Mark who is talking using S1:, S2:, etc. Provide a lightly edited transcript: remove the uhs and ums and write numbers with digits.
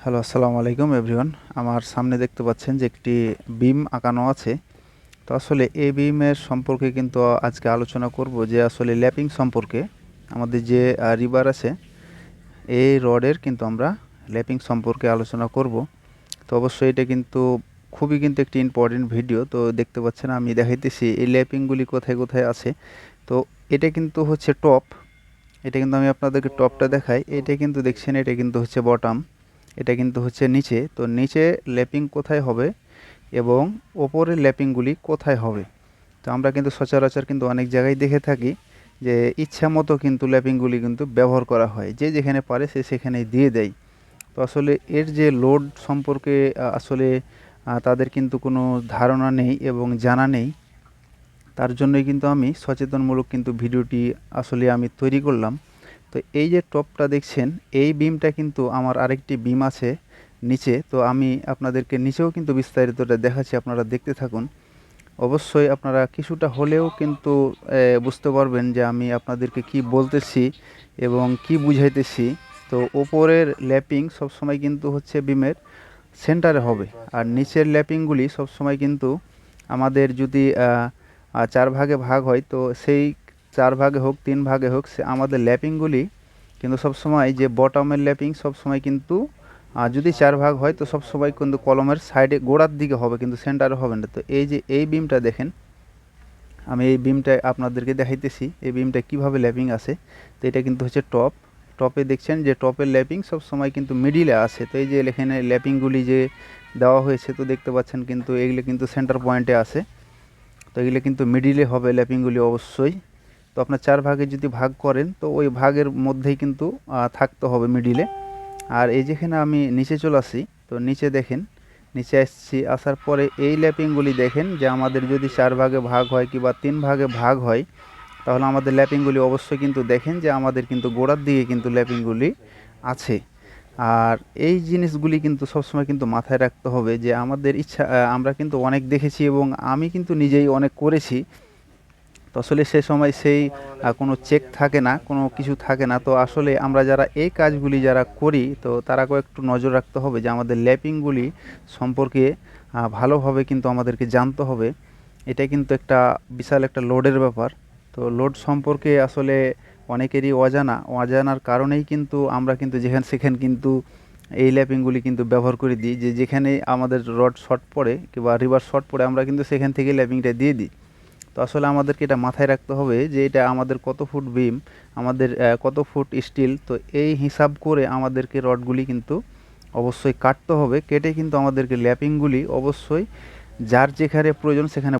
S1: Hello, আসসালামু আলাইকুম everyone. আমার সামনে দেখতে পাচ্ছেন যে একটি বিম আঁকানো আছে। তো আসলে এই বিমের সম্পর্কে কিন্তু আজকে আলোচনা করব যে আসলে ল্যাপিং সম্পর্কে। আমাদের যে রিভার আছে, এই রডের কিন্তু আমরা ল্যাপিং সম্পর্কে আলোচনা করব। তো অবশ্যই এটা কিন্তু খুবই কিন্তু একটি ইম্পর্টেন্ট ভিডিও। তো দেখতে পাচ্ছেন আমি দেখাইতেছি এই ল্যাপিংগুলি কোথায় কোথায় আছে। তো এটা কিন্তু হচ্ছে টপ। এটা কিন্তু আমি আপনাদেরকে টপটা দেখাই। এটা কিন্তু দেখছেন, এটা কিন্তু হচ্ছে বটম, এটা কিন্তু হচ্ছে নিচে। তো নিচে ল্যাপিং কোথায় হবে এবং ওপরের ল্যাপিংগুলি কোথায় হবে। তো আমরা কিন্তু সচরাচর কিন্তু অনেক জায়গায় দেখে থাকি যে ইচ্ছা মতো কিন্তু ল্যাপিংগুলি কিন্তু ব্যবহার করা হয়, যে যেখানে পারে সে সেখানেই দিয়ে দেয়। তো আসলে এর যে লোড সম্পর্কে আসলে তাদের কিন্তু কোনো ধারণা নেই এবং জানা নেই। তার জন্যই কিন্তু আমি সচেতনমূলক কিন্তু ভিডিওটি আসলে আমি তৈরি করলাম। তো এই যে টপটা দেখছেন, এই বিমটা কিন্তু আমার আরেকটি বিম আছে নিচে। তো আমি আপনাদেরকে নিচেও কিন্তু বিস্তারিতটা দেখাচ্ছি, আপনারা দেখতে থাকুন। অবশ্যই আপনারা কিছুটা হলেও কিন্তু বুঝতে পারবেন যে আমি আপনাদেরকে কি বলতেছি এবং কি বুঝাইতেছি। তো ওপরের ল্যাপিং সবসময় কিন্তু হচ্ছে বিমের সেন্টারে হবে, আর নিচের ল্যাপিংগুলি সবসময় কিন্তু আমাদের যদি চার ভাগে ভাগ হয়, তো সেই চার ভাগে হোক, তিন ভাগে হোক, সে আমাদের ল্যাপিংগুলি কিন্তু সবসময় যে বটমের ল্যাপিং সবসময় কিন্তু যদি চার ভাগ হয় তো সবসময় কিন্তু কলমের সাইডে গোড়ার দিকে হবে, কিন্তু সেন্টারে হবে না। তো এই যে এই বিমটা দেখেন, আমি এই বিমটা আপনাদেরকে দেখাইতেছি এই বিমটা কিভাবে ল্যাপিং আছে। তো এটা কিন্তু হচ্ছে টপ। টপে দেখছেন যে টপের ল্যাপিং সব সময় কিন্তু মিডিলে আছে। তো এই যে এখানে ল্যাপিংগুলি যে দেওয়া হয়েছে, তো দেখতে পাচ্ছেন কিন্তু এগুলো কিন্তু সেন্টার পয়েন্টে আছে। তো এগুলো কিন্তু মিডিলে হবে ল্যাপিংগুলি অবশ্যই। তো আপনার চার ভাগে যদি ভাগ করেন তো ওই ভাগের মধ্যেই কিন্তু থাকতে হবে মিডিলে। আর এই যেখানে আমি নিচে চলে আসি, তো নিচে দেখেন, নিচে আসছি, আসার পরে এই ল্যাপিংগুলি দেখেন যে আমাদের যদি চার ভাগে ভাগ হয় কিংবা তিন ভাগে ভাগ হয়, তাহলে আমাদের ল্যাপিংগুলি অবশ্যই কিন্তু দেখেন যে আমাদের কিন্তু গোড়ার দিকে কিন্তু ল্যাপিংগুলি আছে। আর এই জিনিসগুলি কিন্তু সবসময় কিন্তু মাথায় রাখতে হবে যে আমাদের ইচ্ছা, আমরা কিন্তু অনেক দেখেছি এবং আমি কিন্তু নিজেই অনেক করেছি। তো আসলে সে সময় সেই কোনো চেক থাকে না, কোনো কিছু থাকে না। তো আসলে আমরা যারা এই কাজগুলি যারা করি, তো তারাকেও একটু নজর রাখতে হবে যে আমাদের ল্যাপিংগুলি সম্পর্কে ভালোভাবে কিন্তু আমাদেরকে জানতে হবে। এটা কিন্তু একটা বিশাল একটা লোডের ব্যাপার। তো লোড সম্পর্কে আসলে অনেকেরই অজানার কারণেই কিন্তু আমরা কিন্তু যেখানে সেখানে কিন্তু এই ল্যাপিংগুলি কিন্তু ব্যবহার করে দিই, যে যেখানে আমাদের রড শর্ট পড়ে কিংবা রিভার শর্ট পড়ে আমরা কিন্তু সেখান থেকে ল্যাপিংটা দিয়ে দিই। তো আসলে আমাদেরকে এটা মাথায় রাখতে হবে যে এটা আমাদের কত ফুট বিম, আমাদের কত ফুট স্টিল। তো এই হিসাব করে আমাদেরকে রডগুলি কিন্তু অবশ্যই কাটতে হবে। কেটে কিন্তু আমাদেরকে ল্যাপিংগুলি অবশ্যই যার যেখানে প্রয়োজন সেখানে